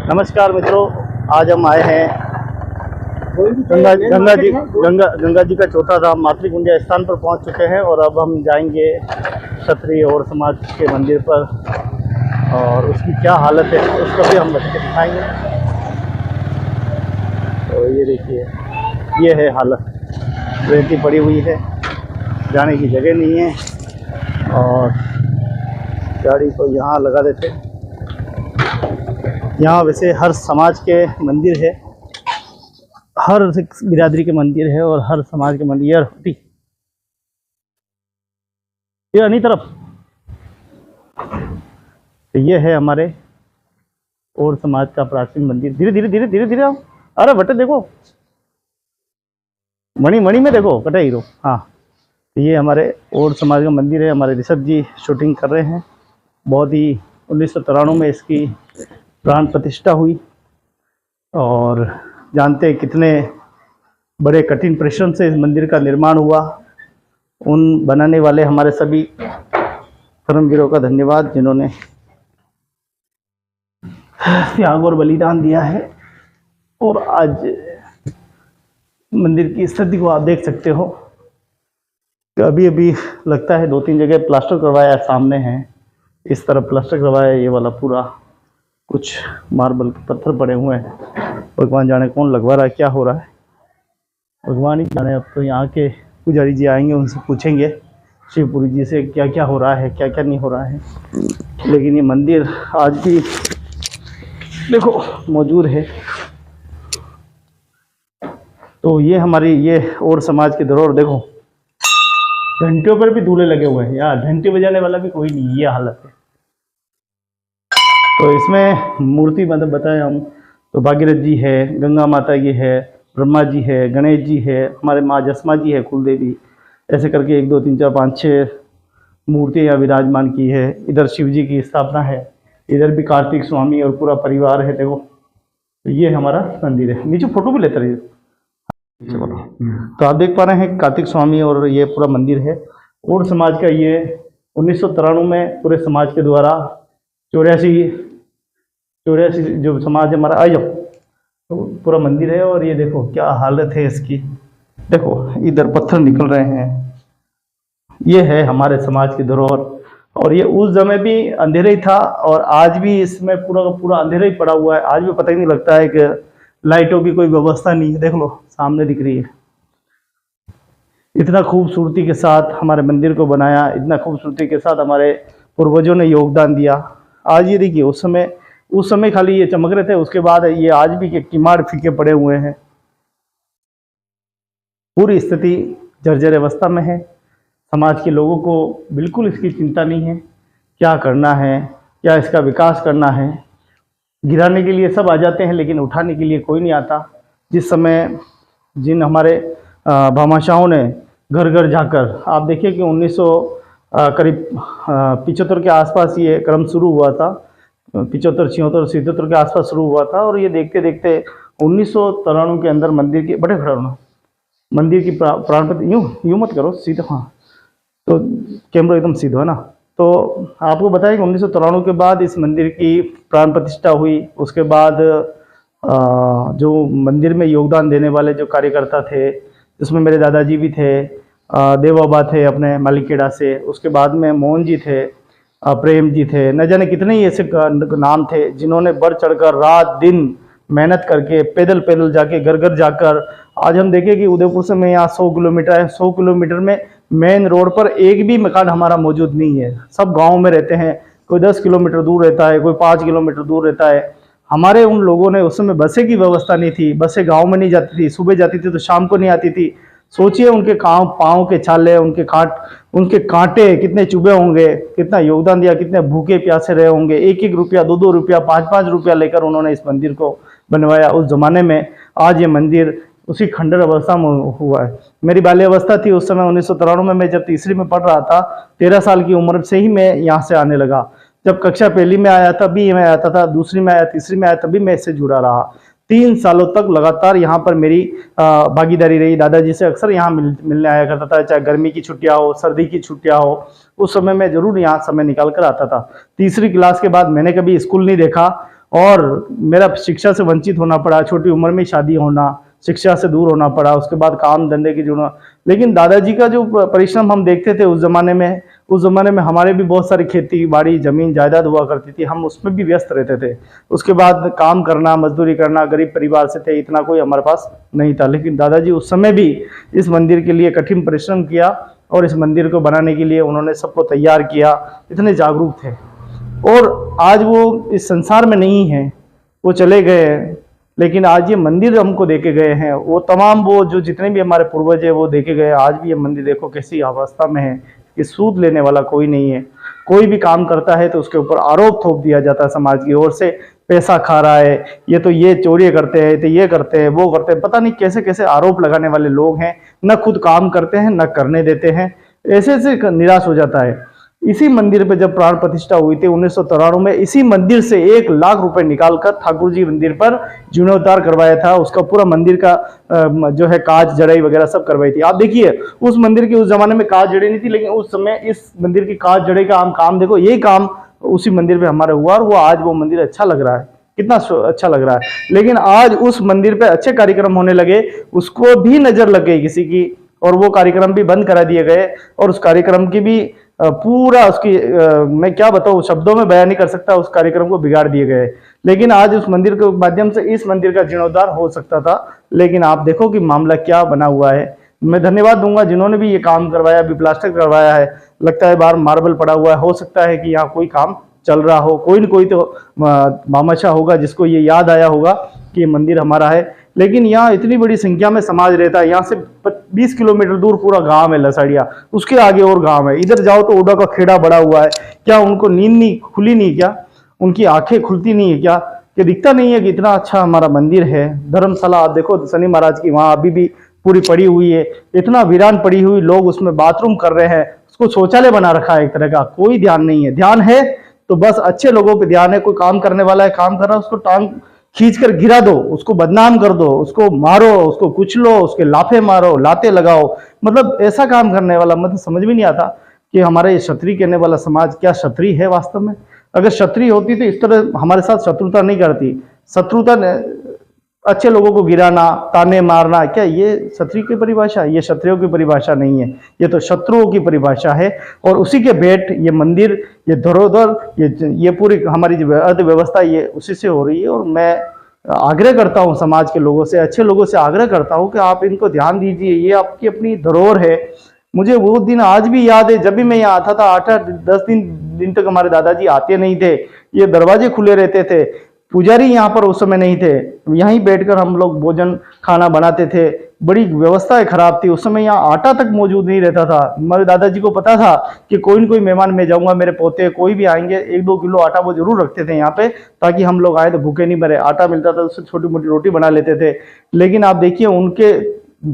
नमस्कार मित्रों, आज हम आए हैं गंगा जी का चौथा धाम मातृकुंज स्थान पर पहुंच चुके हैं और अब हम जाएंगे क्षत्रिय और समाज के मंदिर पर और उसकी क्या हालत है उसको भी हम बच्चे दिखाएंगे। तो ये देखिए, ये है हालत, रेती पड़ी हुई है, जाने की जगह नहीं है और गाड़ी को यहाँ लगा देते। यहाँ वैसे हर समाज के मंदिर है, हर बिरादरी के मंदिर है और हर समाज के मंदिर होती ये अन्य तरफ। तो ये है हमारे और समाज का प्राचीन मंदिर। धीरे धीरे धीरे धीरे धीरे आओ। अरे बटे देखो, मणि में देखो, कटे हीरो। हाँ, तो ये हमारे और समाज का मंदिर है। हमारे ऋषभ जी शूटिंग कर रहे हैं। बहुत ही 1993 में इसकी प्राण प्रतिष्ठा हुई और जानते हैं कितने बड़े कठिन परिश्रम से इस मंदिर का निर्माण हुआ। उन बनाने वाले हमारे सभी धर्मवीरों का धन्यवाद जिन्होंने त्याग और बलिदान दिया है। और आज मंदिर की स्थिति को आप देख सकते हो कि अभी लगता है 2-3 जगह प्लास्टर करवाया, सामने है इस तरफ प्लास्टर करवाया। ये वाला पूरा कुछ मार्बल के पत्थर पड़े हुए हैं। भगवान जाने कौन लगवा रहा है, क्या हो रहा है, भगवान ही जाने। अब तो यहाँ के पुजारी जी आएंगे, उनसे पूछेंगे शिवपुरी जी से क्या क्या हो रहा है, क्या क्या नहीं हो रहा है। लेकिन ये मंदिर आज भी देखो मौजूद है। तो ये हमारी ये और समाज की धरोहर देखो, घंटियों पर भी दूल्हे लगे हुए हैं यार, घंटी बजाने वाला भी कोई नहीं, ये हालत है। तो इसमें मूर्ति मतलब बताएं हम तो भागीरथ जी है, गंगा माता की है, ब्रह्मा जी है, गणेश जी है, हमारे माँ जसमा जी है, कुलदेवी। ऐसे करके 1 2 3 4 5 6 मूर्तियाँ विराजमान की है। इधर शिव जी की स्थापना है, इधर भी कार्तिक स्वामी और पूरा परिवार है। देखो तो ये हमारा मंदिर है। नीचे फोटो भी लेते रहिए। तो आप देख पा रहे हैं कार्तिक स्वामी और ये पूरा मंदिर है। और समाज का ये 1993 में पूरे समाज के द्वारा 84 जो समाज हमारा आ जाओ तो पूरा मंदिर है। और ये देखो क्या हालत है इसकी, देखो इधर पत्थर निकल रहे हैं। ये है हमारे समाज की धरोहर। और ये उस समय भी अंधेरा ही था और आज भी इसमें पूरा का पूरा अंधेरा ही पड़ा हुआ है। आज भी पता ही नहीं लगता है कि लाइटों की कोई व्यवस्था नहीं है। देख लो सामने दिख रही है। इतना खूबसूरती के साथ हमारे मंदिर को बनाया, इतना खूबसूरती के साथ हमारे पूर्वजों ने योगदान दिया। आज ये देखिए, उस समय खाली ये चमक रहे थे, उसके बाद ये आज भी के किमाड़ फीके पड़े हुए हैं। पूरी स्थिति जर्जर अवस्था में है। समाज के लोगों को बिल्कुल इसकी चिंता नहीं है, क्या करना है, क्या इसका विकास करना है। गिराने के लिए सब आ जाते हैं लेकिन उठाने के लिए कोई नहीं आता। जिस समय जिन हमारे भामाशाहों ने घर घर जाकर, आप देखिए कि 1900 करीब 75 के आसपास ये क्रम शुरू हुआ था। 75, 76, 77 के आसपास शुरू हुआ था। और ये देखते देखते 1993 के अंदर मंदिर की बड़े खड़ा होना, मंदिर की प्राण प्रतिष्ठा, यूँ मत करो सीधा, हाँ तो कैमरा एकदम सीधा है ना। तो आपको बताया कि 1993 के बाद इस मंदिर की प्राण प्रतिष्ठा हुई। उसके बाद जो मंदिर में योगदान देने वाले जो कार्यकर्ता थे, जिसमें मेरे दादाजी भी थे, देव बाबा थे अपने मालिकेड़ा से, उसके बाद में मोहन जी थे, प्रेम जी थे, न जाने कितने ही ऐसे नाम थे जिन्होंने बढ़ चढ़कर रात दिन मेहनत करके पैदल जाके घर घर जाकर। आज हम देखें कि उदयपुर से मैं यहाँ 100 किलोमीटर है, 100 किलोमीटर में मेन रोड पर एक भी मकान हमारा मौजूद नहीं है। सब गाँव में रहते हैं, कोई 10 किलोमीटर दूर रहता है, कोई 5 किलोमीटर दूर रहता है। हमारे उन लोगों ने, उस समय बसें की व्यवस्था नहीं थी, बसें गाँव में नहीं जाती थी, सुबह जाती थी तो शाम को नहीं आती थी। सोचिए उनके पाँव के छाले, उनके कांटे कितने चुभे होंगे, कितना योगदान दिया, कितने भूखे प्यासे रहे होंगे। 1-1 रुपया, 2-2 रुपया, 5-5 रुपया लेकर उन्होंने इस मंदिर को बनवाया उस जमाने में। आज ये मंदिर उसी खंडर अवस्था में हुआ है। मेरी बाल्यावस्था थी उस समय 1993 में। मैं जब तीसरी में पढ़ रहा था, 13 साल की उम्र से ही मैं यहाँ से आने लगा। जब कक्षा पहली में आया तभी मैं आता था, दूसरी में आया, तीसरी में आया तभी मैं इससे जुड़ा रहा। 3 सालों तक लगातार यहाँ पर मेरी भागीदारी रही। दादाजी से अक्सर यहाँ मिलने आया करता था, चाहे गर्मी की छुट्टियाँ हो, सर्दी की छुट्टियाँ हो, उस समय मैं जरूर यहाँ समय निकाल कर आता था। तीसरी क्लास के बाद मैंने कभी स्कूल नहीं देखा और मेरा शिक्षा से वंचित होना पड़ा, छोटी उम्र में शादी होना, शिक्षा से दूर होना पड़ा, उसके बाद काम धंधे की जुड़ना। लेकिन दादाजी का जो परिश्रम हम देखते थे उस ज़माने में हमारे भी बहुत सारी खेती बाड़ी ज़मीन जायदाद हुआ करती थी, हम उसमें भी व्यस्त रहते थे। उसके बाद काम करना, मजदूरी करना, गरीब परिवार से थे, इतना कोई हमारे पास नहीं था। लेकिन दादाजी उस समय भी इस मंदिर के लिए कठिन परिश्रम किया और इस मंदिर को बनाने के लिए उन्होंने सबको तैयार किया, इतने जागरूक थे। और आज वो इस संसार में नहीं है, वो चले गए हैं, लेकिन आज ये मंदिर हमको देके गए हैं। वो तमाम वो जो जितने भी हमारे पूर्वज है वो देके गए। आज भी ये मंदिर देखो कैसी अवस्था में है कि सूद लेने वाला कोई नहीं है। कोई भी काम करता है तो उसके ऊपर आरोप थोप दिया जाता है समाज की ओर से, पैसा खा रहा है, ये तो ये चोरी करते हैं, तो ये करते हैं, वो करते हैं, पता नहीं कैसे कैसे आरोप लगाने वाले लोग हैं। न खुद काम करते हैं, न करने देते हैं, ऐसे ऐसे निराश हो जाता है। इसी मंदिर पे जब प्राण प्रतिष्ठा हुई थी 1993 में, इसी मंदिर से 1 लाख रुपए निकालकर ठाकुर जी मंदिर पर जीर्णोद्धार करवाया था। उसका पूरा मंदिर का जो है कांच जड़ई वगैरह सब करवाई थी। आप देखिए उस मंदिर की उस जमाने में कांच जड़ई नहीं थी, लेकिन उस समय इस मंदिर की कांच जड़ई का काम देखो, यही काम उसी मंदिर पे हमारा हुआ और वो आज वो मंदिर अच्छा लग रहा है, कितना अच्छा लग रहा है। लेकिन आज उस मंदिर पे अच्छे कार्यक्रम होने लगे, उसको भी नजर लग गई किसी की और वो कार्यक्रम भी बंद करा दिए गए। और उस कार्यक्रम की भी पूरा उसकी मैं क्या बताऊं, शब्दों में बयान नहीं कर सकता, उस कार्यक्रम को बिगाड़ दिए गए। लेकिन आज उस मंदिर के माध्यम से इस मंदिर का जीर्णोद्धार हो सकता था, लेकिन आप देखो कि मामला क्या बना हुआ है। मैं धन्यवाद दूंगा जिन्होंने भी ये काम करवाया, अभी प्लास्टर करवाया है, लगता है बाहर मार्बल पड़ा हुआ है, हो सकता है कि यहाँ कोई काम चल रहा हो, कोई न कोई तो मामाशा होगा जिसको ये याद आया होगा कि ये मंदिर हमारा है। लेकिन यहाँ इतनी बड़ी संख्या में समाज रहता है, यहाँ से 20 किलोमीटर दूर पूरा गांव है लसाड़िया, उसके आगे और गांव है, इधर जाओ तो ओडा का खेड़ा बड़ा हुआ है। क्या उनको नींद नहीं खुली नहीं, क्या उनकी आंखें खुलती नहीं है क्या, कि दिखता नहीं है कि इतना अच्छा हमारा मंदिर है। धर्मशाला आप देखो शनि महाराज की, वहां अभी भी पूरी पड़ी हुई है, इतना वीरान पड़ी हुई, लोग उसमें बाथरूम कर रहे हैं, उसको शौचालय बना रखा है एक तरह का। कोई ध्यान नहीं है, ध्यान है तो बस अच्छे लोगों पे ध्यान है। कोई काम करने वाला है, काम कर रहा है, उसको टांग खींच कर गिरा दो, उसको बदनाम कर दो, उसको मारो, उसको कुचलो, उसके लाफे मारो, लाते लगाओ, मतलब ऐसा काम करने वाला मतलब समझ में नहीं आता कि हमारा ये क्षत्रिय कहने वाला समाज क्या क्षत्रिय है वास्तव में। अगर क्षत्रिय होती तो इस तरह हमारे साथ शत्रुता नहीं करती। शत्रुता अच्छे लोगों को गिराना, ताने मारना, क्या ये क्षत्रिय की परिभाषा? ये क्षत्रियों की परिभाषा नहीं है, ये तो शत्रुओं की परिभाषा है। और उसी के भेंट ये मंदिर, ये धरोहर, ये पूरी हमारी जो अर्थव्यवस्था ये उसी से हो रही है। और मैं आग्रह करता हूँ समाज के लोगों से, अच्छे लोगों से आग्रह करता हूँ कि आप इनको ध्यान दीजिए, ये आपकी अपनी धरोहर है। मुझे वो दिन आज भी याद है, जब भी मैं यहाँ आता था 8-10 दिन तक हमारे दादाजी आते नहीं थे, ये दरवाजे खुले रहते थे, पुजारी यहाँ पर उस समय नहीं थे, यहीं बैठकर हम लोग भोजन खाना बनाते थे। बड़ी व्यवस्थाएं खराब थी उस समय, यहाँ आटा तक मौजूद नहीं रहता था। हमारे दादाजी को पता था कि कोई न कोई मेहमान मैं जाऊंगा, मेरे पोते कोई भी आएंगे, 1-2 किलो आटा वो जरूर रखते थे यहाँ पे, ताकि हम लोग आए तो भूखे नहीं मरे। आटा मिलता था उससे छोटी मोटी रोटी बना लेते थे। लेकिन आप देखिए उनके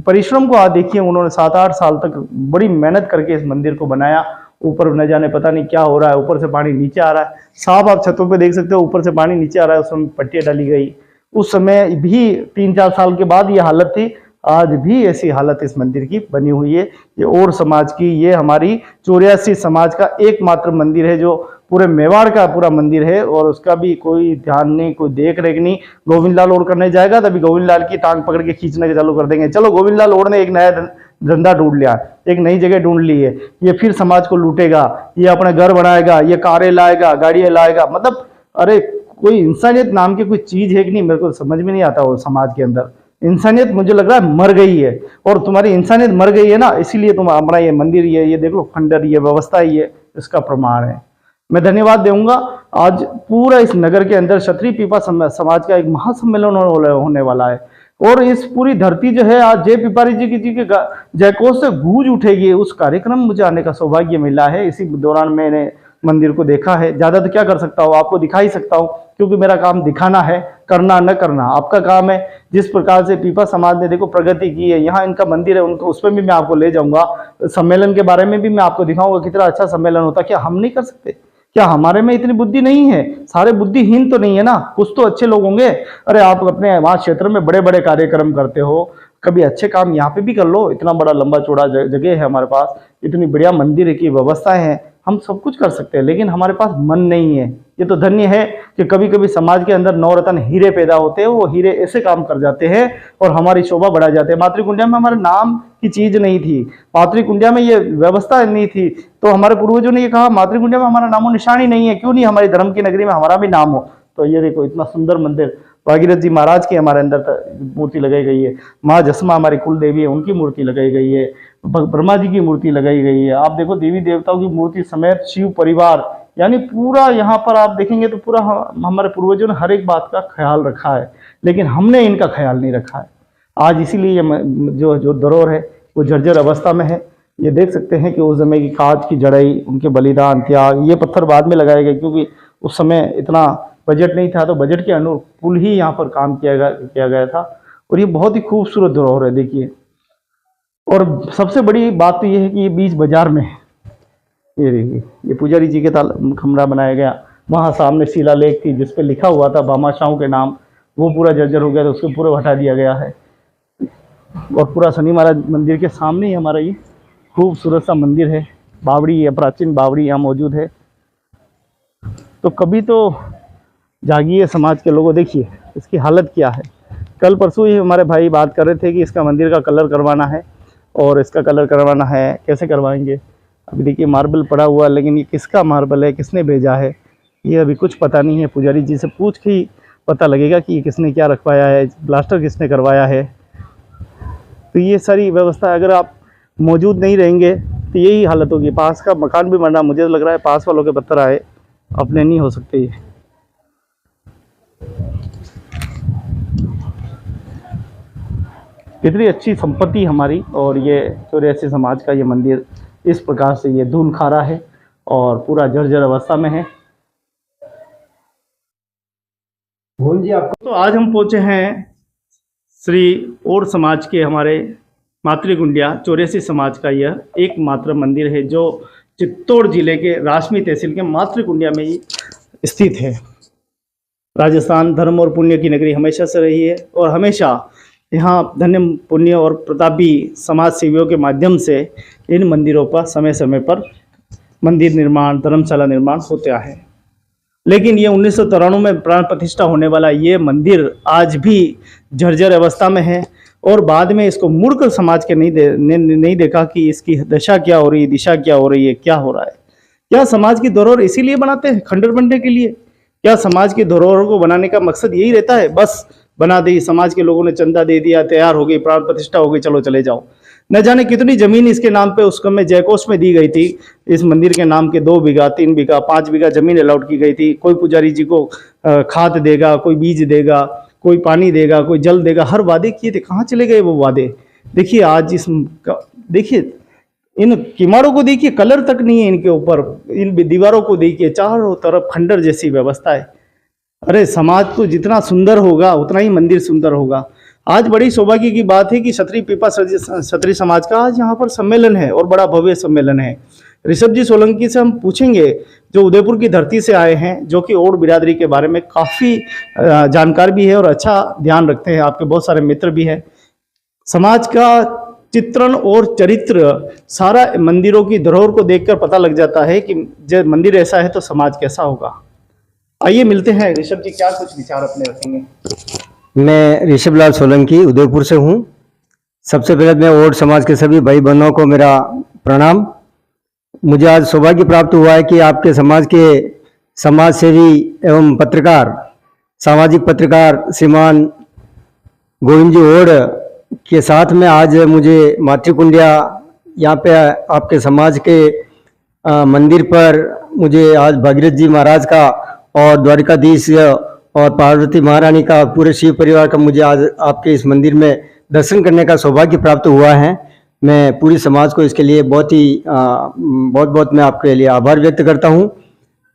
परिश्रम को, आप देखिए उन्होंने 7-8 साल तक बड़ी मेहनत करके इस मंदिर को बनाया। ऊपर न जाने पता नहीं क्या हो रहा है, ऊपर से पानी नीचे आ रहा है, साफ आप छतों पे देख सकते हो, ऊपर से पानी नीचे आ रहा है। उस समय पट्टियां डाली गई, उस समय भी 3-4 साल के बाद ये हालत थी। आज भी ऐसी हालत इस मंदिर की बनी हुई है। ये और समाज की, ये हमारी 84 समाज का एकमात्र मंदिर है जो पूरे मेवाड़ का पूरा मंदिर है, और उसका भी कोई ध्यान नहीं, कोई देख रेख नहीं। गोविंद लाल और करने जाएगा तभी गोविंद लाल की टांग पकड़ के खींचने के चालू कर देंगे। चलो गोविंद लाल और ने एक नया धंधा ढूंढ लिया, एक नई जगह ढूंढ ली है, ये फिर समाज को लूटेगा, ये अपने घर बनाएगा, ये कारें लाएगा, गाड़ियां लाएगा। मतलब अरे कोई इंसानियत नाम की कोई चीज है कि नहीं, मेरे को समझ में नहीं आता। वो समाज के अंदर इंसानियत मुझे लग रहा है मर गई है, और तुम्हारी इंसानियत मर गई है ना, इसीलिए तुम हमारा ये मंदिर, ये देख लो खंडर, ये व्यवस्था, ये इसका प्रमाण है। मैं धन्यवाद दूंगा। आज पूरा इस नगर के अंदर क्षत्रिय पीपा समाज का एक महासम्मेलन होने वाला है, और इस पूरी धरती जो है आज जय पिपारी जी के जयघोष से गूंज उठेगी। उस कार्यक्रम मुझे आने का सौभाग्य मिला है। इसी दौरान मैंने मंदिर को देखा है। ज्यादा तो क्या कर सकता हूँ, आपको दिखा ही सकता हूँ, क्योंकि मेरा काम दिखाना है, करना न करना आपका काम है। जिस प्रकार से पीपा समाज ने देखो प्रगति की है, यहाँ इनका मंदिर है, उनको उसमें भी मैं आपको ले जाऊंगा। सम्मेलन के बारे में भी मैं आपको दिखाऊंगा कितना अच्छा सम्मेलन होता। क्या हम नहीं कर सकते? क्या हमारे में इतनी बुद्धि नहीं है? सारे बुद्धिहीन तो नहीं है ना, कुछ तो अच्छे लोग होंगे। अरे आप अपने वहां क्षेत्र में बड़े बड़े कार्यक्रम करते हो, कभी अच्छे काम यहाँ पे भी कर लो। इतना बड़ा लंबा चौड़ा जगह है हमारे पास, इतनी बढ़िया मंदिर की व्यवस्थाएं हैं, हम सब कुछ कर सकते हैं, लेकिन हमारे पास मन नहीं है। ये तो धन्य है कि कभी कभी समाज के अंदर नवरत्न हीरे पैदा होते हैं, वो हीरे ऐसे काम कर जाते हैं और हमारी शोभा बढ़ा जाते हैं। मातृकुंडिया में हमारे नाम की चीज नहीं थी, मातृकुंडिया में ये व्यवस्था नहीं थी, तो हमारे पूर्वजों ने ये कहा मातृकुंडिया में हमारा नामो निशान ही नहीं है, क्यों नहीं हमारी धर्म की नगरी में हमारा भी नाम हो। तो ये देखो इतना सुंदर मंदिर, भागीरथ जी महाराज की हमारे अंदर मूर्ति लगाई गई है, माँ जसमा हमारी कुल देवी है उनकी मूर्ति लगाई गई है, ब्रह्मा जी की मूर्ति लगाई गई है। आप देखो देवी देवताओं की मूर्ति समेत शिव परिवार, यानी पूरा यहाँ पर आप देखेंगे तो पूरा हमारे पूर्वजों ने हर एक बात का ख्याल रखा है, लेकिन हमने इनका ख्याल नहीं रखा है। आज इसीलिए ये जो धरोहर है वो जर्जर अवस्था में है। ये देख सकते हैं कि उस समय की कांच की जड़ई, उनके बलिदान त्याग, ये पत्थर बाद में लगाए गए क्योंकि उस समय इतना बजट नहीं था, तो बजट के अनुकूल ही यहाँ पर काम किया गया था। और ये बहुत ही खूबसूरत धरोहर है देखिए। और सबसे बड़ी बात तो ये है कि ये बीच बाजार में है। ये देखिए ये पुजारी जी के कमरा बनाया गया, वहाँ सामने शिलालेख थी जिस पे लिखा हुआ था भामाशाहों के नाम, वो पूरा जर्जर हो गया तो उसको पूरा हटा दिया गया है। और पूरा शनि महाराज मंदिर के सामने ही हमारा ये खूबसूरत सा मंदिर है, बावड़ी है, प्राचीन बावड़ी यहाँ मौजूद है। तो कभी तो जागिए समाज के लोगों, देखिए इसकी हालत क्या है। कल परसों ही हमारे भाई बात कर रहे थे कि इसका मंदिर का कलर करवाना है, और इसका कलर करवाना है, कैसे करवाएंगे। अभी देखिए मार्बल पड़ा हुआ, लेकिन ये किसका मार्बल है, किसने भेजा है, ये अभी कुछ पता नहीं है। पुजारी जी से पूछ के ही पता लगेगा कि ये किसने क्या रखवाया है, प्लास्टर किसने करवाया है। तो ये सारी व्यवस्था अगर आप मौजूद नहीं रहेंगे तो यही हालत होगी। पास का मकान भी बनना, मुझे लग रहा है पास वालों के पत्थर आए, अपने नहीं हो सकते ये। इतनी अच्छी संपत्ति हमारी, और ये 84 समाज का ये मंदिर इस प्रकार से ये धून खा रहा है और पूरा जर्जर अवस्था में है। जी आपको तो आज हम पहुंचे हैं श्री और समाज के हमारे मातृकुंडिया 84 समाज का यह एकमात्र मंदिर है जो चित्तौड़ जिले के राजमी तहसील के मातृकुंडिया में ही स्थित है। राजस्थान धर्म और पुण्य की नगरी हमेशा से रही है, और हमेशा यहाँ धन्य पुण्य और प्रतापी समाज सेवियों के माध्यम से इन मंदिरों पर समय समय पर मंदिर निर्माण, धर्मशाला निर्माण होते आए हैं। लेकिन ये 1993 में प्राण प्रतिष्ठा होने वाला ये मंदिर आज भी जर्जर अवस्था में है, और बाद में इसको मुड़कर समाज के नहीं देखा कि इसकी दशा क्या हो रही है, दिशा क्या हो रही है, क्या हो रहा है। क्या समाज की धरोहर इसीलिए बनाते हैं, खंडर बनने के लिए? क्या समाज की धरोहर को बनाने का मकसद यही रहता है, बस बना दी, समाज के लोगों ने चंदा दे दिया, तैयार हो गई, प्राण प्रतिष्ठा हो गई, चलो चले जाओ। न जाने कितनी जमीन इसके नाम पे उस समय जयकोष में दी गई थी। इस मंदिर के नाम के 2 बीघा, 3 बीघा, 5 बीघा जमीन अलॉट की गई थी। कोई पुजारी जी को खाद देगा, कोई बीज देगा, कोई पानी देगा, कोई जल देगा, हर वादे किए थे। कहाँ चले गए वो वादे? देखिए आज देखिए इन किमाड़ों को देखिए, कलर तक नहीं है इनके ऊपर, इन दीवारों को देखिए, चारों तरफ खंडर जैसी व्यवस्था है। अरे समाज तो जितना सुंदर होगा उतना ही मंदिर सुंदर होगा। आज बड़ी सौभाग्य की बात है कि क्षत्रिय पीपा क्षत्रिय समाज का आज यहाँ पर सम्मेलन है, और बड़ा भव्य सम्मेलन है। ऋषभ जी सोलंकी से हम पूछेंगे, जो उदयपुर की धरती से आए हैं, जो कि और बिरादरी के बारे में काफ़ी जानकार भी है और अच्छा ध्यान रखते हैं, आपके बहुत सारे मित्र भी हैं। समाज का चित्रण और चरित्र सारा मंदिरों की धरोहर को देखकर पता लग जाता है कि जब मंदिर ऐसा है तो समाज कैसा होगा। आइए मिलते हैं, ऋषभ जी क्या कुछ विचार अपने रखेंगे। मैं ऋषभ लाल सोलंकी उदयपुर से हूँ। सबसे पहले मैं ओड समाज के सभी भाई बहनों को मेरा प्रणाम। मुझे आज सौभाग्य प्राप्त हुआ है कि आपके समाज के समाज सेवी एवं पत्रकार, सामाजिक पत्रकार श्रीमान गोविंद जी ओड के साथ में आज मुझे मातृकुंडिया यहाँ पे आपके समाज के मंदिर पर मुझे आज भागीरथ जी महाराज का और द्वारिकाधीश और पार्वती महारानी का, पूरे शिव परिवार का मुझे आज आपके इस मंदिर में दर्शन करने का सौभाग्य प्राप्त हुआ है। मैं पूरी समाज को इसके लिए बहुत मैं आपके लिए आभार व्यक्त करता हूँ।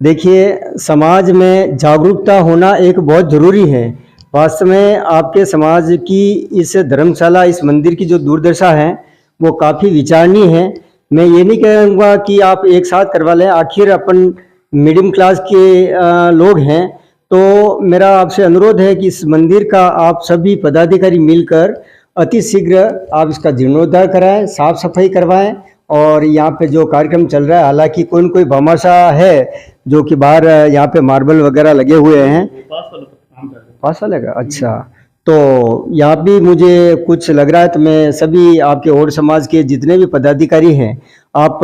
देखिए समाज में जागरूकता होना एक बहुत ज़रूरी है। वास्तव में आपके समाज की इस धर्मशाला, इस मंदिर की जो दुर्दशा है वो काफ़ी विचारणीय है। मैं ये नहीं कहूँगा कि आप एक साथ करवा लें, आखिर अपन मिडिल क्लास के लोग हैं, तो मेरा आपसे अनुरोध है कि इस मंदिर का आप सभी पदाधिकारी मिलकर अति शीघ्र आप इसका जीर्णोद्धार कराएं, साफ सफाई करवाएं और यहाँ पे जो कार्यक्रम चल रहा है, हालांकि कोई न कोई भामाशाह है जो कि बाहर यहाँ पे मार्बल वगैरह लगे हुए हैं। पास वाले का, अच्छा। तो यहाँ भी मुझे कुछ लग रहा है, तो मैं सभी आपके और समाज के जितने भी पदाधिकारी हैं, आप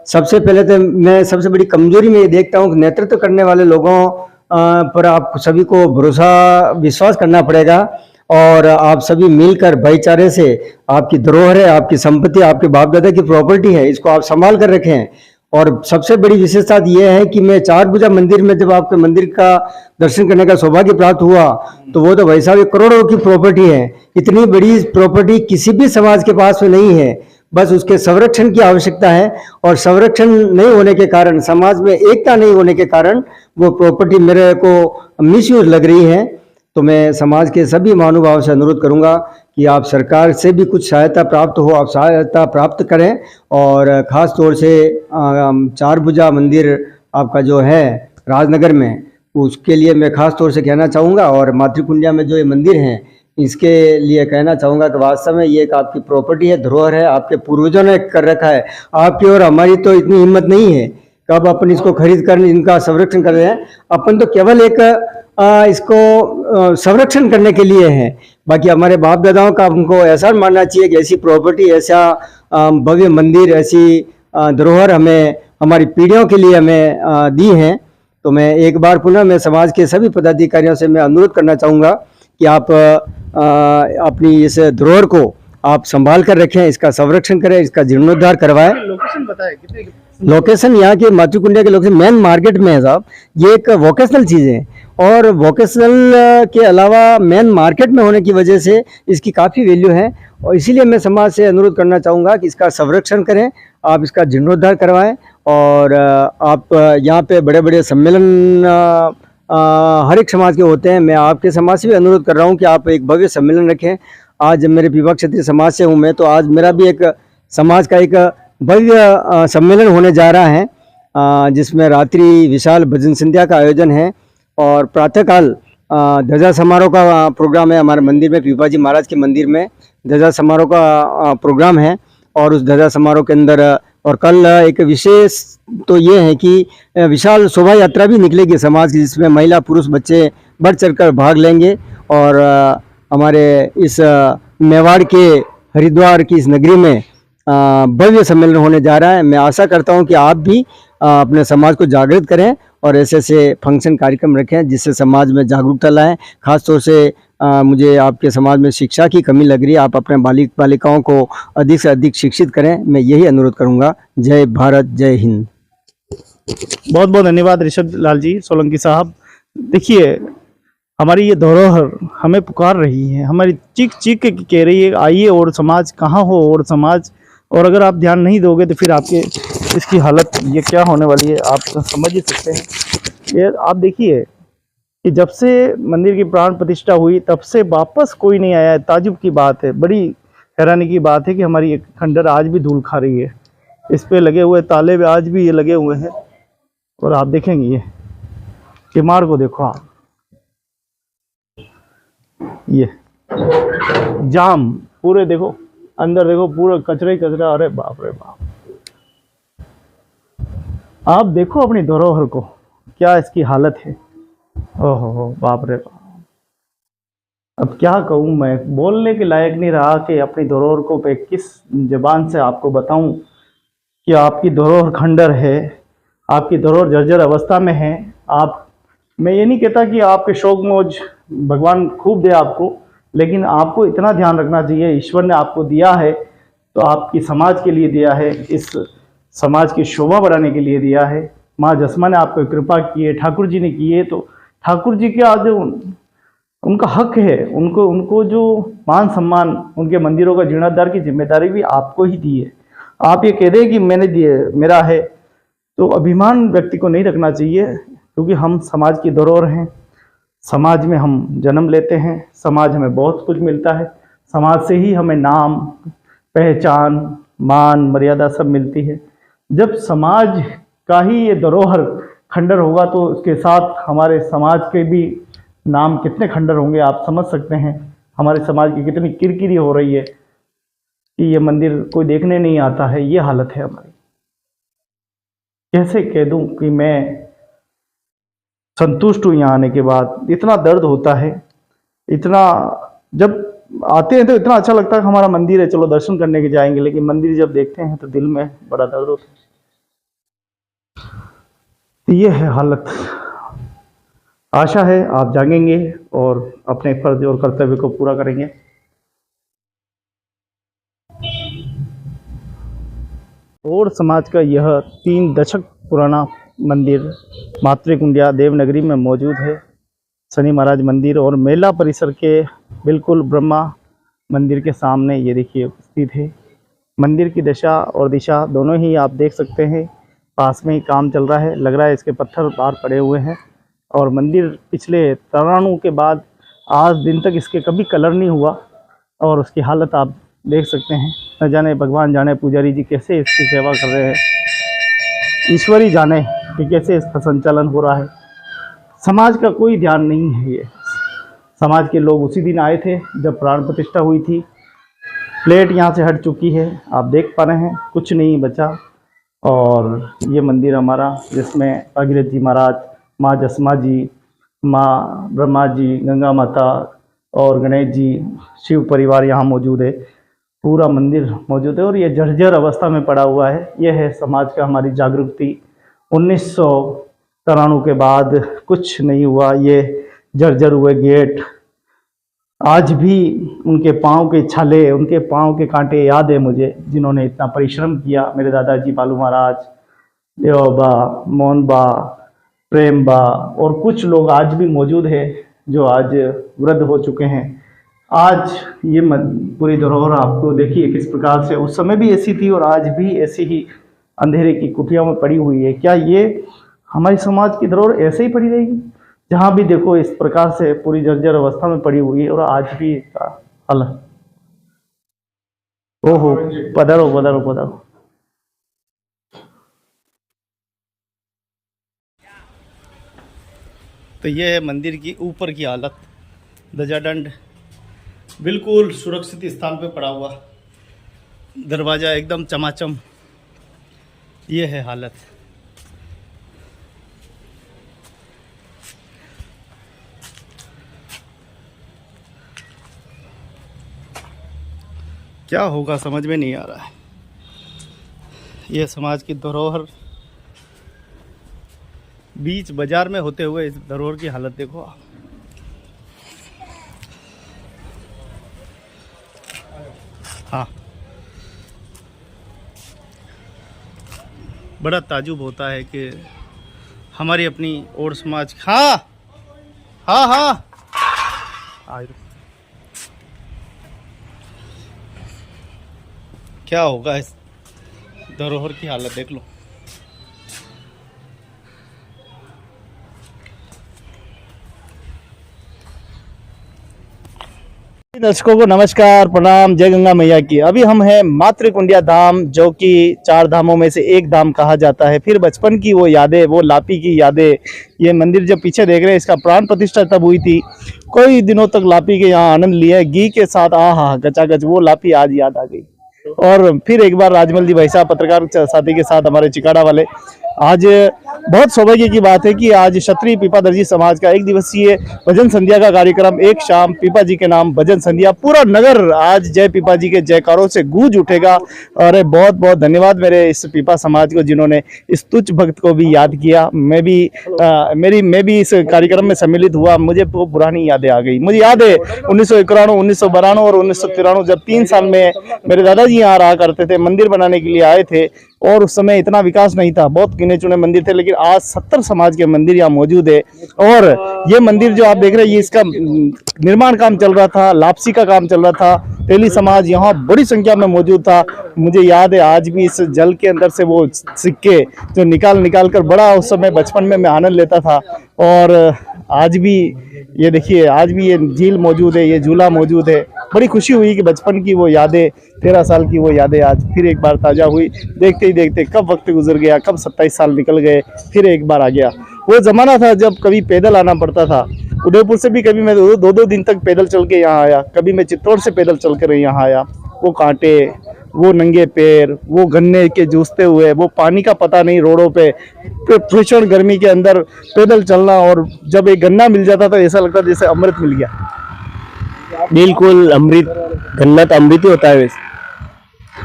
सबसे पहले तो मैं सबसे बड़ी कमजोरी में ये देखता हूँ कि नेतृत्व करने वाले लोगों पर आप सभी को भरोसा विश्वास करना पड़ेगा, और आप सभी मिलकर भाईचारे से, आपकी धरोहर है, आपकी संपत्ति, आपके बाप दादा की प्रॉपर्टी है, इसको आप संभाल कर रखें। और सबसे बड़ी विशेषता ये है कि मैं चारभुजा मंदिर में जब आपके मंदिर का दर्शन करने का सौभाग्य प्राप्त हुआ, तो वो तो भाई साहब करोड़ों की प्रॉपर्टी है। इतनी बड़ी प्रॉपर्टी किसी भी समाज के पास में नहीं है, बस उसके संरक्षण की आवश्यकता है। और संरक्षण नहीं होने के कारण, समाज में एकता नहीं होने के कारण वो प्रॉपर्टी मेरे को मिसयूज लग रही है। तो मैं समाज के सभी महानुभावों से अनुरोध करूंगा कि आप सरकार से भी कुछ सहायता प्राप्त हो, आप सहायता प्राप्त करें। और ख़ास तौर से चारभुजा मंदिर आपका जो है राजनगर में, उसके लिए मैं ख़ास तौर से कहना चाहूँगा। और मातृकुंडिया में जो ये मंदिर हैं, इसके लिए कहना चाहूँगा कि वास्तव में ये एक आपकी प्रॉपर्टी है, धरोहर है, आपके पूर्वजों ने कर रखा है। आपकी और हमारी तो इतनी हिम्मत नहीं है कब अपन इसको खरीद कर इनका संरक्षण कर रहे हैं। अपन तो केवल एक इसको संरक्षण करने के लिए है। बाकी हमारे बाप दादाओं का हमको ऐसा मानना चाहिए कि ऐसी प्रॉपर्टी, ऐसा भव्य मंदिर, ऐसी धरोहर हमें हमारी पीढ़ियों के लिए हमें दी हैं। तो मैं एक बार पुनः मैं समाज के सभी पदाधिकारियों से मैं अनुरोध करना चाहूँगा कि आप अपनी इस धरोहर को आप संभाल कर रखें, इसका संरक्षण करें, इसका जीर्णोद्धार करवाएं। लोकेशन बताए कितने? लोकेशन यहाँ के मातृकुंडिया के लोकेशन मेन मार्केट में है साहब। ये एक वोकेशनल चीज़ है, और वोकेशनल के अलावा मेन मार्केट में होने की वजह से इसकी काफ़ी वैल्यू है। और इसीलिए मैं समाज से अनुरोध करना चाहूँगा कि इसका संरक्षण करें, आप इसका जीर्णोद्धार करवाएं। और आप यहाँ पे बड़े बड़े सम्मेलन हर एक समाज के होते हैं। मैं आपके समाज से भी अनुरोध कर रहा हूँ कि आप एक भव्य सम्मेलन रखें। आज मेरे विभाग क्षेत्रीय समाज से हूँ मैं, तो आज मेरा भी एक समाज का एक भव्य सम्मेलन होने जा रहा है, जिसमें रात्रि विशाल भजन संध्या का आयोजन है और प्रातःकाल ध्वजा समारोह का प्रोग्राम है। हमारे मंदिर में, पीपाजी महाराज के मंदिर में ध्वजा समारोह का प्रोग्राम है। और उस ध्वजा समारोह के अंदर और कल एक विशेष तो ये है कि विशाल शोभा यात्रा भी निकलेगी समाज की, जिसमें महिला पुरुष बच्चे बढ़ चढ़कर भाग लेंगे। और हमारे इस मेवाड़ के हरिद्वार की इस नगरी में भव्य सम्मेलन होने जा रहा है। मैं आशा करता हूं कि आप भी अपने समाज को जागृत करें और ऐसे ऐसे फंक्शन कार्यक्रम रखें जिससे समाज में जागरूकता लाएं। खास तौर से मुझे आपके समाज में शिक्षा की कमी लग रही है, आप अपने बालिकाओं को अधिक से अधिक शिक्षित करें, मैं यही अनुरोध करूंगा। जय भारत, जय हिंद। बहुत बहुत धन्यवाद ऋषभ लाल जी सोलंकी साहब। देखिए, हमारी ये धरोहर हमें पुकार रही है, हमारी चीख चीख के कह रही है आइए और समाज, कहाँ हो और समाज। और अगर आप ध्यान नहीं दोगे तो फिर आपके इसकी हालत ये क्या होने वाली है आप समझ ही सकते हैं। ये आप देखिए कि जब से मंदिर की प्राण प्रतिष्ठा हुई तब से वापस कोई नहीं आया है। ताजुब की बात है, बड़ी हैरानी की बात है कि हमारी एक खंडर आज भी धूल खा रही है। इस पे लगे हुए ताले भी आज भी ये लगे हुए हैं। और आप देखेंगे ये इमारत को देखो आप, ये जाम पूरे देखो, अंदर देखो पूरा कचरा ही कचरा। अरे बाप रे बाप, आप देखो अपनी धरोहर को, क्या इसकी हालत है। ओहो बाप रे बाप, अब क्या कहूँ मैं, बोलने के लायक नहीं रहा कि अपनी धरोहर को पे किस जबान से आपको बताऊं कि आपकी धरोहर खंडर है, आपकी धरोहर जर्जर अवस्था में है। आप, मैं ये नहीं कहता कि आपके शौक मौज भगवान खूब दे आपको, लेकिन आपको इतना ध्यान रखना चाहिए, ईश्वर ने आपको दिया है तो आपकी समाज के लिए दिया है, इस समाज की शोभा बढ़ाने के लिए दिया है। माँ जसमा ने आपको कृपा की है, ठाकुर जी ने की है, तो ठाकुर जी के आज उनका हक है, उनको जो मान सम्मान, उनके मंदिरों का जीर्णोद्धार की जिम्मेदारी भी आपको ही दी है। आप ये कह रहे हैं कि मैंने दिए, मेरा है, तो अभिमान व्यक्ति को नहीं रखना चाहिए, क्योंकि हम समाज की धरोहर हैं। समाज में हम जन्म लेते हैं, समाज हमें बहुत कुछ मिलता है, समाज से ही हमें नाम, पहचान, मान, मर्यादा सब मिलती है। जब समाज का ही ये धरोहर खंडर होगा तो उसके साथ हमारे समाज के भी नाम कितने खंडर होंगे, आप समझ सकते हैं। हमारे समाज की कितनी किरकिरी हो रही है कि ये मंदिर कोई देखने नहीं आता है, ये हालत है हमारी। कैसे कह दूं कि मैं संतुष्ट हूँ यहाँ आने के बाद। इतना दर्द होता है, इतना, जब आते हैं तो इतना अच्छा लगता है कि हमारा मंदिर है, चलो दर्शन करने के जाएंगे, लेकिन मंदिर जब देखते हैं तो दिल में बड़ा दर्द होता है। तो ये है हालत। आशा है आप जागेंगे और अपने फर्ज और कर्तव्य को पूरा करेंगे। और समाज का यह 3 दशक पुराना मंदिर मातृकुंडिया देवनगरी में मौजूद है। शनि महाराज मंदिर और मेला परिसर के बिल्कुल ब्रह्मा मंदिर के सामने ये देखिए उपस्थित है। मंदिर की दशा और दिशा दोनों ही आप देख सकते हैं। पास में ही काम चल रहा है, लग रहा है इसके पत्थर बाहर पड़े हुए हैं। और मंदिर पिछले तरानों के बाद आज दिन तक इसके कभी कलर नहीं हुआ और उसकी हालत आप देख सकते हैं। न जाने भगवान जाने पुजारी जी कैसे इसकी सेवा कर रहे हैं, ईश्वर ही जाने कि कैसे इसका संचालन हो रहा है। समाज का कोई ध्यान नहीं है। ये समाज के लोग उसी दिन आए थे जब प्राण प्रतिष्ठा हुई थी। प्लेट यहाँ से हट चुकी है, आप देख पा रहे हैं, कुछ नहीं बचा। और ये मंदिर हमारा, जिसमें भागीरथ जी महाराज, माँ जसमा जी, माँ ब्रह्मा जी, गंगा माता और गणेश जी, शिव परिवार यहाँ मौजूद है। पूरा मंदिर मौजूद है और ये जर्जर अवस्था में पड़ा हुआ है। यह है समाज का हमारी जागृति। 1993 के बाद कुछ नहीं हुआ। ये जर्जर हुए गेट आज भी, उनके पाँव के छाले, उनके पाँव के कांटे याद है मुझे, जिन्होंने इतना परिश्रम किया। मेरे दादाजी बालू महाराज, देवबा, मोहनबा, प्रेम बा और कुछ लोग आज भी मौजूद है जो आज वृद्ध हो चुके हैं। आज ये पूरी धरोहर आपको देखिए किस प्रकार से उस समय भी ऐसी थी और आज भी ऐसी ही अंधेरे की कुटिया में पड़ी हुई है। क्या ये हमारी समाज की धरोहर ऐसे ही पड़ी रहेगी? जहाँ भी देखो इस प्रकार से पूरी जर्जर अवस्था में पड़ी हुई है और आज भी इसका हल। ओहो, पधारो पधारो पधारो। तो ये है मंदिर की ऊपर की हालत। ध्वजादंड बिल्कुल सुरक्षित स्थान पे पड़ा हुआ, दरवाजा एकदम चमाचम। ये है हालत। क्या होगा समझ में नहीं आ रहा है। यह समाज की धरोहर बीच बाजार में होते हुए इस धरोहर की हालत देखो आप। हाँ, बड़ा ताजुब होता है कि हमारी अपनी और समाज। हाँ हाँ हाँ, क्या होगा इस धरोहर की हालत देख लो। दर्शकों को नमस्कार, प्रणाम, जय गंगा मैया की। अभी हम हैं मातृकुंडिया धाम, जो कि 4 धामों में से एक धाम कहा जाता है। फिर बचपन की वो यादें, वो लापी की यादें। ये मंदिर जब पीछे देख रहे हैं, इसका प्राण प्रतिष्ठा तब हुई थी। कई दिनों तक लापी के यहाँ आनंद लिया, घी के साथ, आहा गचागच, वो लापी आज याद आ गई। और फिर एक बार राजमल जी भाई साहब पत्रकार साथी के साथ, हमारे चिकाड़ा वाले, आज बहुत सौभाग्य की बात है कि आज क्षत्रिय पीपादर्जी समाज का 1 दिवसीय भजन संध्या का कार्यक्रम, एक शाम पीपा जी के नाम भजन संध्या, पूरा नगर आज जय पीपा जी के जयकारों से गूंज उठेगा। और बहुत बहुत धन्यवाद मेरे इस पीपा समाज को, जिन्होंने इस तुच्छ भक्त को भी याद किया। मैं भी इस कार्यक्रम में सम्मिलित हुआ। मुझे वो पुरानी यादें आ गई। मुझे याद है 1991, 1992 और 1993, जब 3 साल में मेरे दादाजी यहाँ रहा करते थे, मंदिर बनाने के लिए आए थे। और उस समय इतना विकास नहीं था, बहुत गिने चुने मंदिर थे, लेकिन आज 70 समाज के मंदिर यहाँ मौजूद है। और ये मंदिर जो आप देख रहे हैं, ये इसका निर्माण काम चल रहा था, लापसी का काम चल रहा था। तेली समाज यहाँ बड़ी संख्या में मौजूद था। मुझे याद है आज भी इस जल के अंदर से वो सिक्के जो निकाल कर बड़ा उस समय बचपन में मैं आनंद लेता था। और आज भी ये देखिए, आज भी ये झील मौजूद है, ये झूला मौजूद है। बड़ी खुशी हुई कि बचपन की वो यादें, 13 साल की वो यादें आज फिर एक बार ताज़ा हुई। देखते ही देखते कब वक्त गुजर गया, कब 27 साल निकल गए, फिर एक बार आ गया। वो ज़माना था जब कभी पैदल आना पड़ता था। उदयपुर से भी कभी मैं 2-2 दिन तक पैदल चल के यहाँ आया, कभी मैं चित्तौड़ से पैदल चल कर यहाँ आया। वो कांटे, वो नंगे पैर, वो गन्ने के जूझते हुए, वो पानी का पता नहीं रोडों पे, भीषण गर्मी के अंदर पैदल चलना, और जब एक गन्ना मिल जाता था ऐसा लगता था जैसे अमृत मिल गया। बिल्कुल अमृत, गन्ना तो अमृत ही होता है वैसे।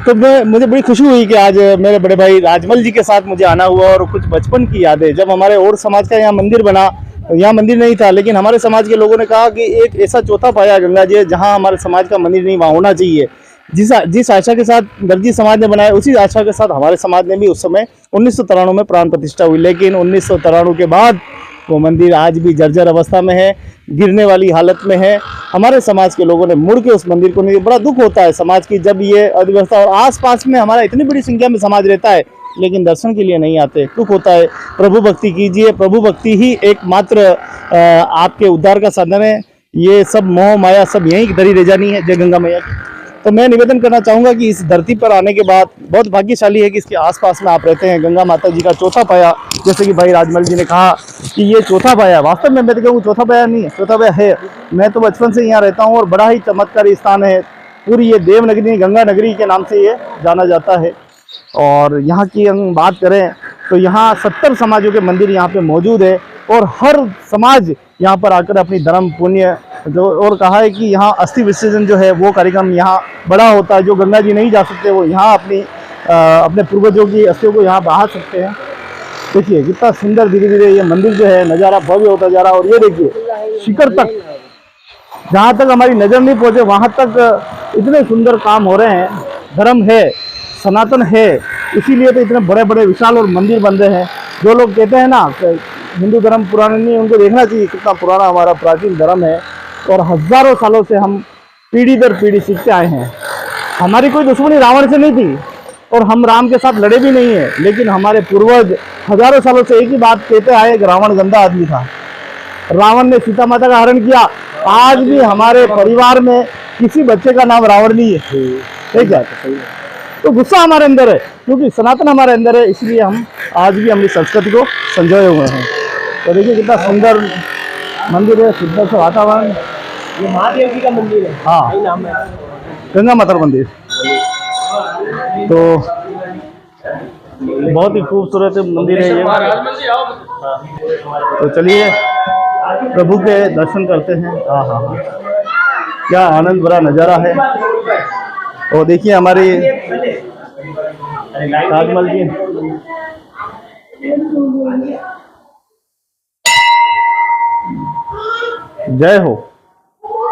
तो मुझे बड़ी खुशी हुई कि आज मेरे बड़े भाई राजमल जी के साथ मुझे आना हुआ, और कुछ बचपन की यादें, जब हमारे और समाज का यहाँ मंदिर बना, यहाँ मंदिर नहीं था लेकिन हमारे समाज के लोगों ने कहा कि एक ऐसा चौथा पाया गंगा जी जहाँ हमारे समाज का मंदिर नहीं, वहाँ होना चाहिए। जिस आशा के साथ दर्जी समाज ने बनाया, उसी आशा के साथ हमारे समाज ने भी उस समय 1993 में प्राण प्रतिष्ठा हुई। लेकिन 1993 के बाद वो मंदिर आज भी जर्जर अवस्था में है, गिरने वाली हालत में है। हमारे समाज के लोगों ने मुड़ के उस मंदिर को नहीं, बड़ा दुख होता है समाज की जब ये अव्यवस्था, और आसपास में हमारा इतनी बड़ी संख्या में समाज रहता है लेकिन दर्शन के लिए नहीं आते, दुख होता है। प्रभु भक्ति कीजिए, प्रभु भक्ति ही एकमात्र आपके उद्धार का साधन है। ये सब मोह माया सब यहीं धरी रह जानी है। जय गंगा मैया की। तो मैं निवेदन करना चाहूँगा कि इस धरती पर आने के बाद बहुत भाग्यशाली है कि इसके आसपास में आप रहते हैं। गंगा माता जी का चौथा पाया, जैसे कि भाई राजमल जी ने कहा कि ये चौथा पाया, वास्तव में मैं तो कहूँ चौथा पाया नहीं है, चौथा पाया है। मैं तो बचपन से यहाँ रहता हूँ और बड़ा ही चमत्कारी स्थान है। पूरी ये देवनगरी, गंगा नगरी के नाम से ये जाना जाता है। और यहाँ की हम बात करें तो यहाँ 70 समाजों के मंदिर यहाँ पे मौजूद है, और हर समाज यहाँ पर आकर अपनी धर्म पुण्य जो, और कहा है कि यहाँ अस्थि विसर्जन जो है वो कार्यक्रम यहाँ बड़ा होता है। जो गंगा जी नहीं जा सकते वो यहाँ अपने पूर्वजों की अस्थियों को यहाँ बहा सकते हैं। देखिए कितना सुंदर धीरे धीरे ये मंदिर जो है नज़ारा भव्य होता जा रहा है। और ये देखिए शिखर तक, जहाँ तक हमारी नज़र नहीं पहुँचे वहाँ तक इतने सुंदर काम हो रहे हैं। धर्म है, सनातन है, इसीलिए तो इतने बड़े बड़े विशाल और मंदिर बन रहे हैं। जो लोग कहते हैं ना हिंदू धर्म पुराना नहीं है, उनको देखना चाहिए कितना पुराना हमारा प्राचीन धर्म है, और हजारों सालों से हम पीढ़ी दर पीढ़ी सीखते आए हैं। हमारी कोई दुश्मनी रावण से नहीं थी और हम राम के साथ लड़े भी नहीं है, लेकिन हमारे पूर्वज हजारों सालों से एक ही बात कहते आए कि रावण गंदा आदमी था। रावण ने सीता माता का हरण किया। आज भी हमारे परिवार में किसी बच्चे का नाम रावण नहीं है, ठीक है? तो गुस्सा हमारे अंदर है, क्योंकि सनातन हमारे अंदर है, इसलिए हम आज भी अपनी संस्कृति को संजोए हुए हैं। तो देखिए कितना सुंदर मंदिर है, सुंदर सा वातावरण। ये महादेव जी का मंदिर है। हाँ, यही नाम है गंगा माता मंदिर। तो बहुत ही खूबसूरत मंदिर है ये। तो चलिए प्रभु के दर्शन करते हैं। हाँ हाँ हाँ, क्या आनंद भरा नज़ारा है। और देखिए हमारे राजमल जी, जय हो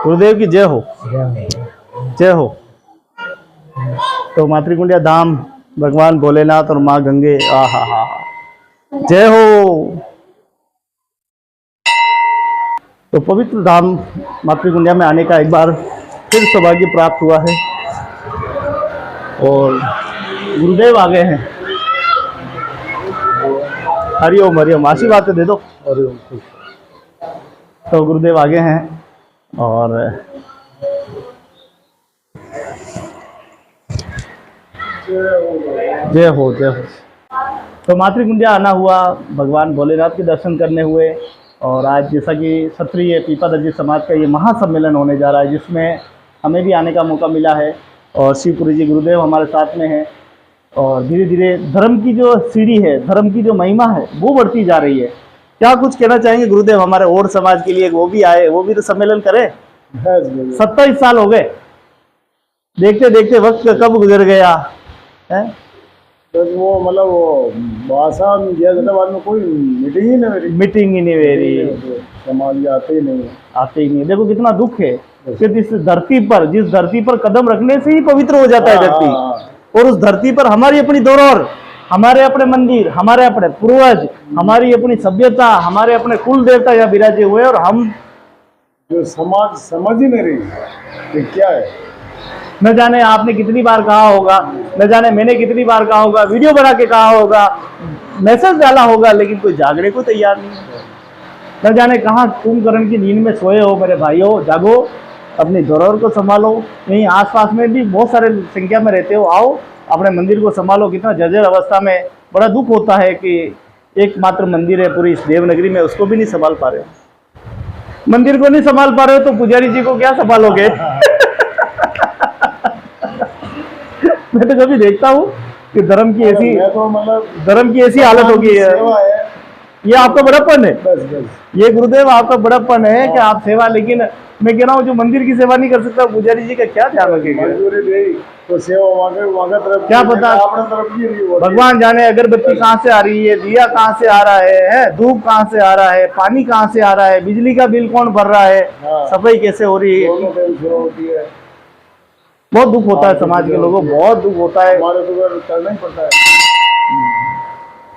गुरुदेव की, जय हो जय हो। तो मातृकुंडिया धाम, भगवान भोलेनाथ और माँ गंगे, आ हा हा, जय हो। तो पवित्र धाम मातृकुंडिया में आने का एक बार फिर सौभाग्य प्राप्त हुआ है, और गुरुदेव आ गए हैं। हरिओम हरिओम, आशीर्वाद दे दो। हरिओम। तो गुरुदेव आगे हैं, और जय हो जय हो। तो मातृकुंडिया आना हुआ, भगवान भोलेनाथ के दर्शन करने हुए, और आज जैसा कि क्षत्रिय पीपा दर्जी समाज का ये महासम्मेलन होने जा रहा है, जिसमें हमें भी आने का मौका मिला है, और शिवपुरी जी गुरुदेव हमारे साथ में हैं। और धीरे धीरे धर्म की जो सीढ़ी है, धर्म की जो महिमा है वो बढ़ती जा रही है। क्या कुछ कहना चाहेंगे गुरुदेव हमारे और समाज के लिए? वो भी आए, वो भी तो सम्मेलन करे। 27 साल हो गए, देखते देखते वक्त कब गुजर गया है। तो वो मतलब वो भाषा में कोई मीटिंग ही नहीं मेरी, समाज आते ही नहीं। देखो कितना दुख है कि जिस धरती पर कदम रखने से ही पवित्र हो जाता है धरती, और उस धरती पर हमारी अपनी धरोहर, हमारे अपने मंदिर, हमारे अपने पूर्वज, हमारी अपनी सभ्यता, हमारे अपने कुल देवता यहाँ विराजे हुए, और हम जो समाज समझ ही नहीं रही ये क्या है। न जाने आपने कितनी बार कहा होगा, न जाने मैंने कितनी बार कहा होगा, वीडियो बना के कहा होगा, मैसेज डाला होगा, लेकिन कोई जागने को तैयार नहीं है। न जाने कहाँ कुंभकर्ण की नींद में सोए हो। मेरे भाइयों, जागो, अपनी धरोहर को संभालो। यहीं आसपास में भी बहुत सारे संख्या में रहते हो, आओ अपने मंदिर को संभालो। कितना जर्जर अवस्था में, बड़ा दुख होता है कि एकमात्र मंदिर है पूरी इस देवनगरी में, उसको भी नहीं संभाल पा रहे हो। मंदिर को नहीं संभाल पा रहे हो तो पुजारी जी को क्या संभालोगे? मैं तो कभी देखता हूँ कि धर्म की ऐसी मैं तो मतलब धर्म की ऐसी हालत हो गई है। सेवा है, ये आपका बड़प्पन है, बस बस। ये गुरुदेव आपका बड़प्पन है कि आप सेवा, लेकिन मैं कह रहा हूँ जो मंदिर की सेवा नहीं कर सकता पुजारी जी का क्या ध्यान रखेगा? मजदूरी दे तो सेवा वहाँ तरफ क्या की, पता अपने तरफ की नहीं होती। भगवान जाने अगरबत्ती कहाँ से आ रही है, दिया कहाँ से आ रहा है, धूप कहाँ से आ रहा है, पानी कहाँ से आ रहा है, बिजली का बिल कौन भर रहा है, हाँ। सफाई कैसे हो रही है। दोनों टाइम सेवा होती है। बहुत दुख होता है समाज के लोगों को, बहुत दुख होता है। हमारे तो घर करना ही पड़ता है।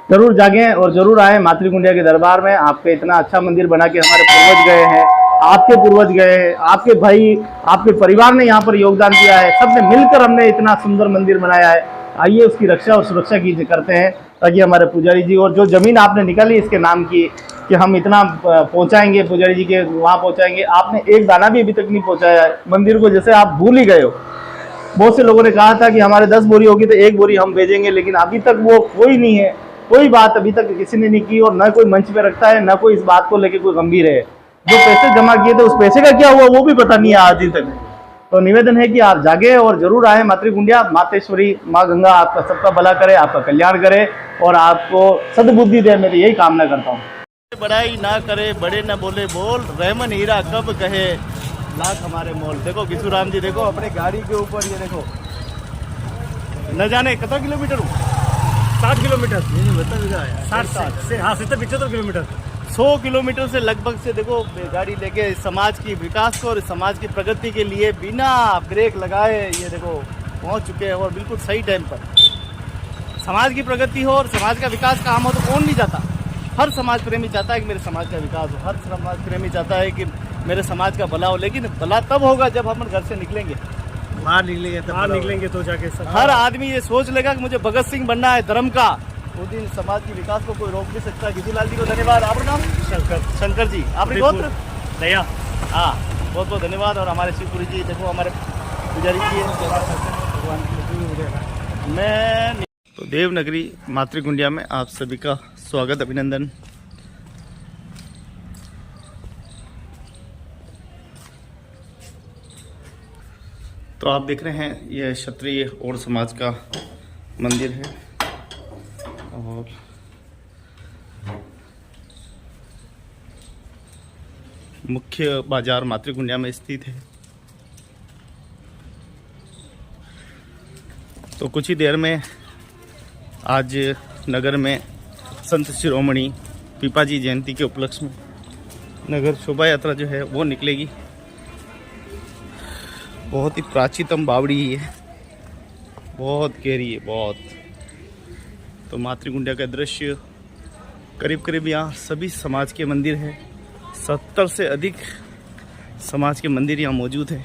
जरूर जागें और जरूर आए मातृकुंडिया के दरबार में। आपके इतना अच्छा मंदिर बना के हमारे पूर्वज गए हैं, आपके पूर्वज गए हैं, आपके भाई, आपके परिवार ने यहाँ पर योगदान किया है, सबने मिलकर हमने इतना सुंदर मंदिर बनाया है। आइए उसकी रक्षा और सुरक्षा की करते हैं, ताकि हमारे पुजारी जी, और जो जमीन आपने निकाली इसके नाम की कि हम इतना पहुंचाएंगे पुजारी जी के वहाँ पहुंचाएंगे, आपने एक दाना भी अभी तक नहीं पहुंचाया है मंदिर को, जैसे आप भूल ही गए हो। बहुत से लोगों ने कहा था कि हमारे 10 बोरी होगी तो 1 बोरी हम भेजेंगे, लेकिन अभी तक वो कोई नहीं है, कोई बात अभी तक किसी ने नहीं की, और न कोई मंच पे रखता है, न कोई इस बात को लेके कोई गंभीर है। जो पैसे जमा किए थे उस पैसे का क्या हुआ वो भी पता नहीं है आज दिन तक। तो निवेदन है कि आप जागे और जरूर आए मातृकुंडिया। मातेश्वरी माँ गंगा आपका सबका भला करे, आपका कल्याण करे और आपको सद्बुद्धि दे, मैं यही कामना करता हूँ। बड़ाई ना करे, बड़े न बोले बोल, रहमन हीरा कब कहे लाख हमारे मोल। देखो किशोराम जी, देखो अपने गाड़ी के ऊपर, ये देखो न जाने कितना किलोमीटर, 60 किलोमीटर, 60 से हाँ 75 किलोमीटर, 100 किलोमीटर से लगभग से देखो गाड़ी लेके समाज की विकास को और समाज की प्रगति के लिए बिना ब्रेक लगाए ये देखो पहुंच चुके हैं, और बिल्कुल सही टाइम पर। समाज की प्रगति हो और समाज का विकास काम हो तो कौन नहीं चाहता? हर समाज प्रेमी चाहता है कि मेरे समाज का विकास हो, हर समाज प्रेमी चाहता है कि मेरे समाज का भला हो, लेकिन भला तब होगा जब हम घर से निकलेंगे, बाहर निकलेंगे तो जाके हर आदमी ये सोच लेगा कि मुझे भगत सिंह बनना है धर्म का, उस दिन समाज के विकास को कोई रोक नहीं सकता। किशोरलाल जी को धन्यवाद। आपका नाम? शंकर जी। आपने गोत्र? दया। हाँ, बहुत बहुत धन्यवाद। और हमारे शिवपुरी जी, देखो हमारे पुजारी जी मैं तो देवनगरी मातृकुंडिया में आप सभी का स्वागत, अभिनंदन। तो आप देख रहे हैं यह क्षत्रिय और समाज का मंदिर है, और मुख्य बाजार मातृकुंडिया में स्थित है। तो कुछ ही देर में आज नगर में संत शिरोमणि पीपाजी जयंती के उपलक्ष्य में नगर शोभा यात्रा जो है वो निकलेगी। बहुत ही प्राचीनतम बावड़ी है, बहुत गहरी है, बहुत। तो मातृकुंडिया का दृश्य करीब करीब यहाँ सभी समाज के मंदिर हैं, 70 से अधिक समाज के मंदिर यहाँ मौजूद हैं।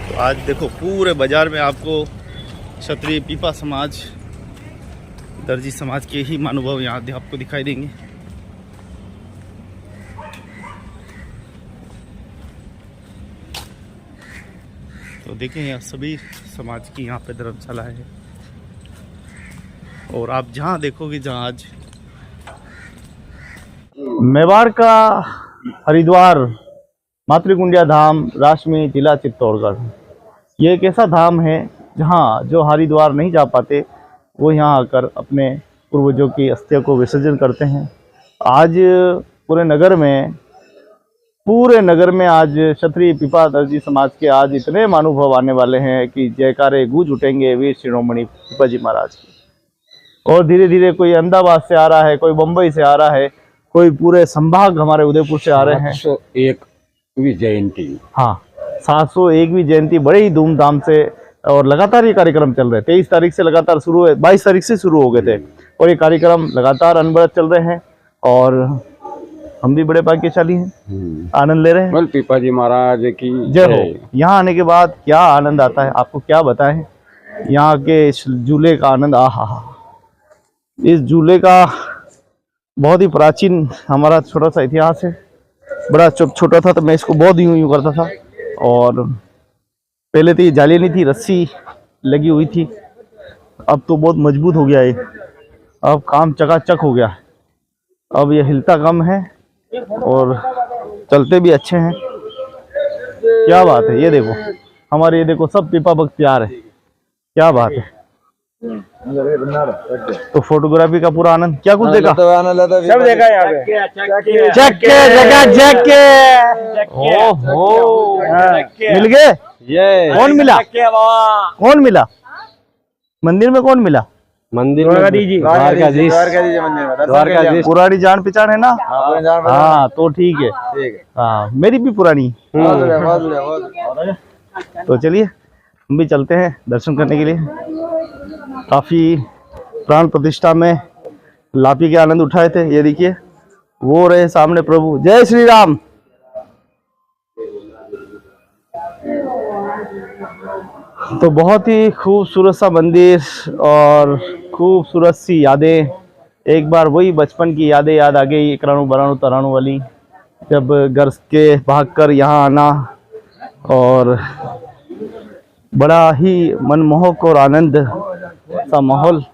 तो आज देखो पूरे बाजार में आपको क्षत्रिय पीपा समाज, दर्जी समाज के ही महानुभाव यहाँ आपको दिखाई देंगे। तो देखें यहाँ सभी समाज की यहाँ पे धर्मशाला है, और आप जहाँ देखोगे, जहाँ आज मेवाड़ का हरिद्वार मातृकुंडिया धाम, राष्ट्रमेव जिला चित्तौड़गढ़, ये एक ऐसा धाम है जहाँ जो हरिद्वार नहीं जा पाते वो यहाँ आकर अपने पूर्वजों की अस्थियों को विसर्जन करते हैं। आज पूरे नगर में आज क्षत्रिय पीपा दर्जी समाज के आज इतने महानुभाव आने वाले हैं कि जयकारे गूंज उठेंगे वीर शिरोमणि पीपाजी महाराज की। और धीरे धीरे कोई अहमदाबाद से आ रहा है, कोई मुंबई से आ रहा है, कोई पूरे संभाग हमारे उदयपुर से आ रहे हैं। 701वीं जयंती, हाँ 701वीं जयंती बड़े ही धूमधाम से, और लगातार ये कार्यक्रम चल रहे हैं। 23 तारीख से लगातार शुरू हुए, 22 तारीख से शुरू हो गए थे, और ये कार्यक्रम लगातार अनवरत चल रहे हैं, और हम भी बड़े भाग्यशाली हैं, आनंद ले रहे हैं। पीपाजी महाराज की जय हो। यहाँ आने के बाद क्या आनंद आता है, आपको क्या बताएं। यहाँ के इस झूले का आनंद, आहा, इस झूले का बहुत ही प्राचीन हमारा छोटा सा इतिहास है। बड़ा छोटा था तो मैं इसको बहुत यूं करता था, और पहले तो ये जाली नहीं थी, रस्सी लगी हुई थी, अब तो बहुत मजबूत हो गया है, अब काम चकाचक हो गया है, अब ये हिलता कम है, और चलते भी अच्छे हैं। क्या बात है, ये देखो हमारे, ये देखो सब पीपा बख्तियार है, क्या बात है। तो फोटोग्राफी का पूरा आनंद, क्या कुछ देखा, सब देखा यहाँ पे। चक्के जगह चक्के, ओहो मिल गए। कौन मिला, कौन मिला मंदिर में, कौन मिला मंदिर में द्वारकाधीश पुरानी जान पहचान है ना। हाँ तो ठीक है, हाँ मेरी भी पुरानी। तो चलिए हम भी चलते हैं दर्शन करने के लिए। काफी प्राण प्रतिष्ठा में लापी के आनंद उठाए थे। ये देखिए वो रहे सामने प्रभु। जय श्री राम। तो बहुत ही खूबसूरत सा मंदिर और खूबसूरत सी यादें। एक बार वही बचपन की यादें याद आ गई, इकराणु बराणु तराणु वाली, जब घर के भागकर यहाँ आना और बड़ा ही मनमोहक और आनंद सा माहौल।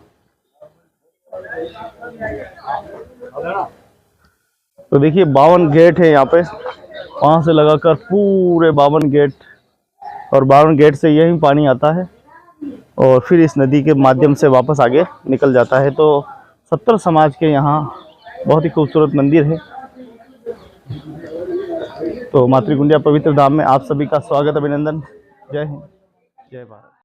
तो देखिए 52 गेट है यहाँ पे, वहां से लगाकर पूरे 52 गेट, और 52 गेट से यही पानी आता है और फिर इस नदी के माध्यम से वापस आगे निकल जाता है। तो 70 समाज के यहाँ बहुत ही खूबसूरत मंदिर है। तो मातृकुंडिया पवित्र धाम में आप सभी का स्वागत, अभिनंदन। जय हिंद, जय भारत।